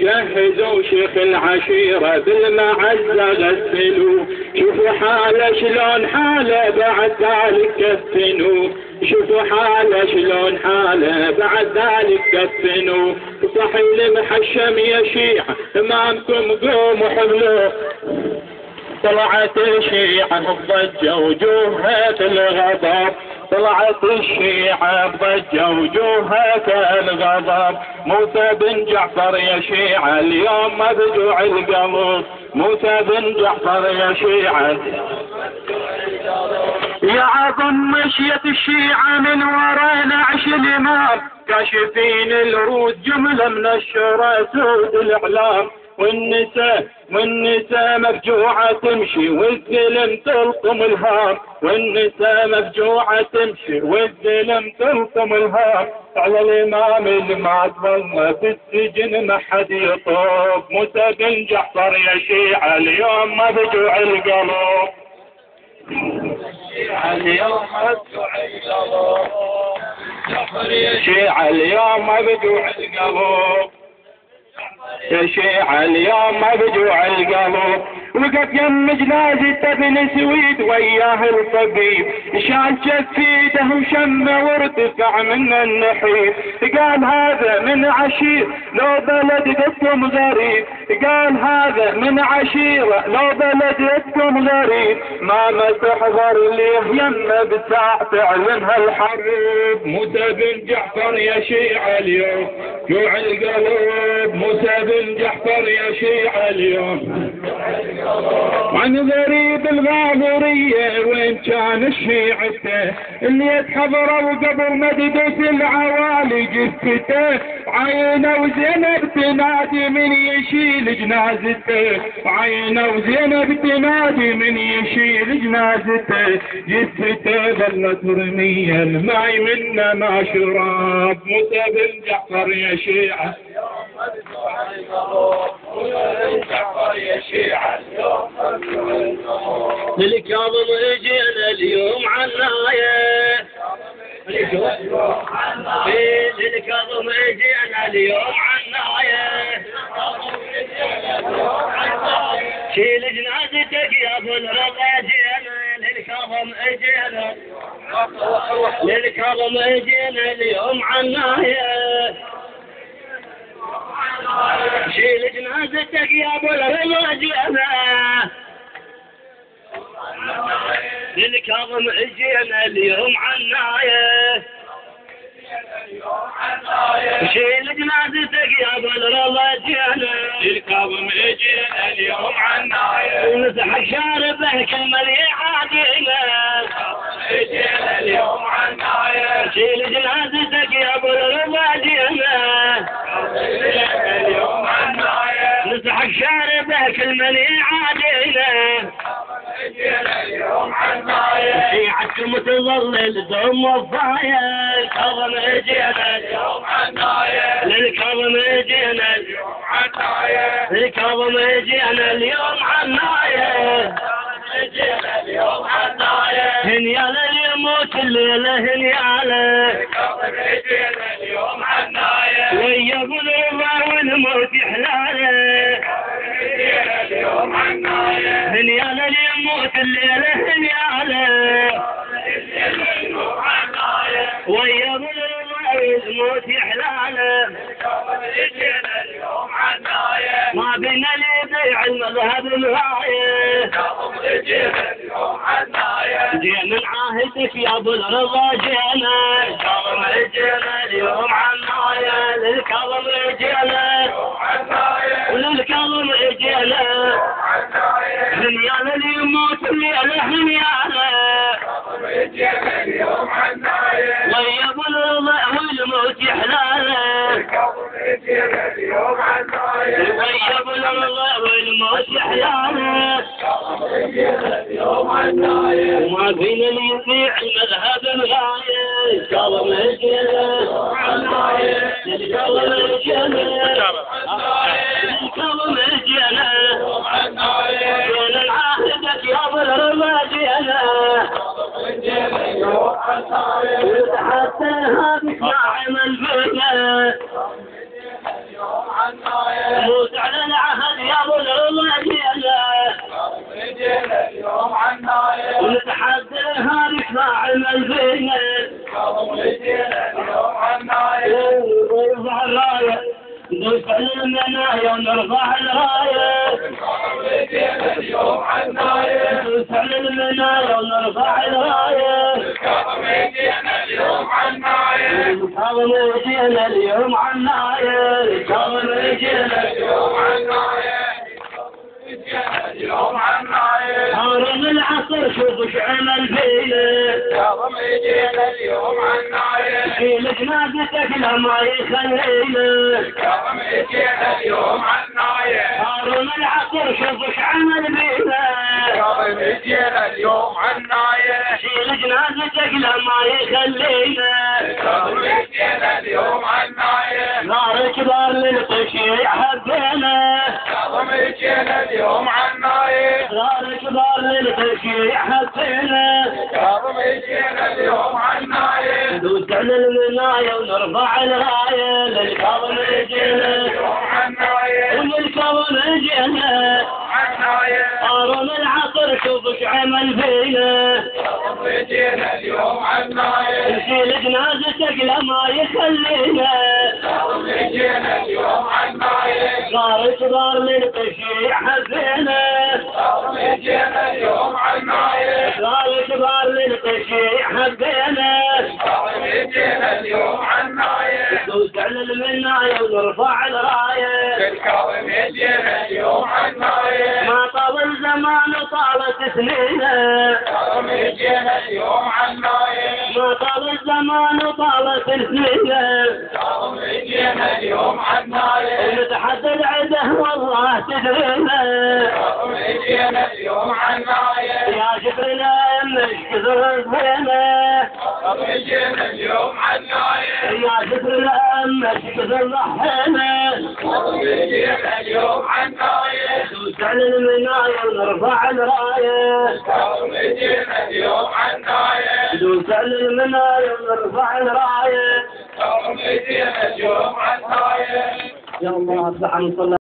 جهزوا شيخ العشيرة بالمعزة غسلوا، شوفوا حاله شلون حاله بعد ذلك كفنوا، شوفوا حاله شلون حاله بعد ذلك كفنوا. صحي المحشم يا شيعة امامكم قوموا حملوا، طلعت الشيعة بضجة وجوهها كالغضب، طلعت الشيعة بضجة وجوهها كالغضب. موسى بن جعفر يا شيعة اليوم مفجوع القلب، موسى بن جعفر يا شيعة يا عظم مشية الشيعة من وراء نعش الإمام، كاشفين الورود جملة من الشرى سود الإعلام. والنساء مفجوعة تمشي والظلم تلطم الهام، والنساء مفجوعة تمشي والظلم تلطم الهام. على الإمام اللي ما ظل في السجن ما حد يطوب، موسى بن جعفر يا شيعة اليوم مفجوع القلب، اليوم مفجوع القلب، شيعة اليوم مفجوع القلب، يا شيعة اليوم مفجوع القلب. وقف يم جنازة ابن سويد وياه الطبيب، شال شفيته وشمه وارتفع من النحيب. قال هذا من عشير لو بلدكم غريب، قال هذا من عشيرة لو بلدكم غريب. ما تحضر ليه يمه بساعة تعلنها الحرب، موسى بن جعفر يا شيعة اليوم جوع القلب، موسى بن جعفر يا شيعة اليوم. عن غريب الغاضرية وين كان شيعته اللي يتحضروا قبل ما تدوس العوالي جثته، عينه وزينب تنادي من يشيل جنازته، عينه وزينب تنادي من يشيل جنازته. جثته ظلت رمية الماي منا ما شراب، موسى بن جعفر يا شيعة يا شيعة للكاظم اجينا اليوم عناية، للكاظم اجينا اليوم عناية. شيل جنازتك يا ابو الرضا جينا، للكاظم اجينا، للكاظم اجينا اليوم عناية. شيل جنازتك يا ابو الرضا جينا، للكاظم اجينا اليوم عناية. شيل جنازتك يا ابو الرضا جينا، للكاظم اجينا اليوم عناية. مسحك شاربه كالمليء عادينا، اجينا اليوم عناية. شيل جنازتك يا ابو الرضا جينا، اليوم عناية. مسحك شاربه كالمليء عادينا، اليوم عناية. شيعتكم تظلل دوم وفاية، الكاظم اجينا اليوم عناية، للكاظم اجينا اليوم عناية، للكاظم اجينا اليوم عناية، اجينا اليوم عناية. هنياله يموت الليلة هنياله، الكاظم اجينا اليوم عناية. ويا ابو الرضا والموت حلاله، اجينا اليوم عناية. هنياله يموت الليلة هنياله، اليوم عناية. ويا ابو الرضا والموت حلاله، اجينا اليوم عناية. ما بين اللي يبيع المذهب الغاية، اجينا اليوم عناية. جينا نعاهدك يا ابو الرضا جينا، الكاظم اجينا اليوم عناية، للكاظم اجينا اليوم عناية، وللكاظم اجينا هنياله اللي يموت الليله هنياله، الكاظم اجينا اليوم عناية. ويا ابو الرضا والموت حلاله، الكاظم اجينا اليوم عناية. ويا ابو الرضا والموت حلاله، الكاظم اجينا اليوم عناية. وما فينا اللي يطيع المذهب الغاية، الكاظم اجينا اليوم عناية، الكاظم اجينا الكاظم اجينا اليوم عناية. جينا نعاهدك يا ابو الرضا جينا، الكاظم اجينا اليوم عناية. وتحتها بسماع من الفتنة، عناية وتعلن عهد يا ابو الرضا جينا اليوم عناية ونتحدى هذيك نعمل فينا جينا اليوم عناية ونرفع الراية ندفع المنايا ونرفع الراية جينا اليوم عناية ندفع المنايا ونرفع الراية جينا اليوم عناية الكرم جينا اليوم عناية الكرم جينا اليوم عناية جينا اليوم عناية هارم العصر شوف ايش عمل فينا جينا اليوم عناية شيل جنازتك لما يخلينا جينا اليوم عناية هارم العصر شوف ايش عمل فينا جينا اليوم عناية شيل جنازتك لما يخلينا جينا اليوم عناية نار كبار للقشيع حبينا جينا اليوم عناية نار كبار للقشيع حبينا جينا اليوم عناية ندوس على المنايا ونرفع الراية للكرم جينا اليوم عناية وللكرم جينا عناية هارون العصر شوف ايش عمل فينا جينا اليوم عناية نشيل جنازتك لما يخلينا جينا اليوم عناية نار كبار للقشيع حبينا جينا اليوم عناية نار كبار للقشيع حبينا جينا اليوم عناية ندوس على المنايا ونرفع الراية بالكرم جينا اليوم عناية ما طال الزمان وطالت سنينا جينا اليوم عناية ما طال الزمان وطالت سنينا جينا اليوم عناية ونتحدى العده والله تدرينا جينا اليوم عناية يا شكرنا مش كثر فينا جينا اليوم عناية يا شكرنا مش كثر ضحينا جينا اليوم عناية ندوس على المنايا ونرفع الراية جينا اليوم عناية ندوس على المنايا ونرفع الراية جينا اليوم عناية يا الله اصلح عن صلاة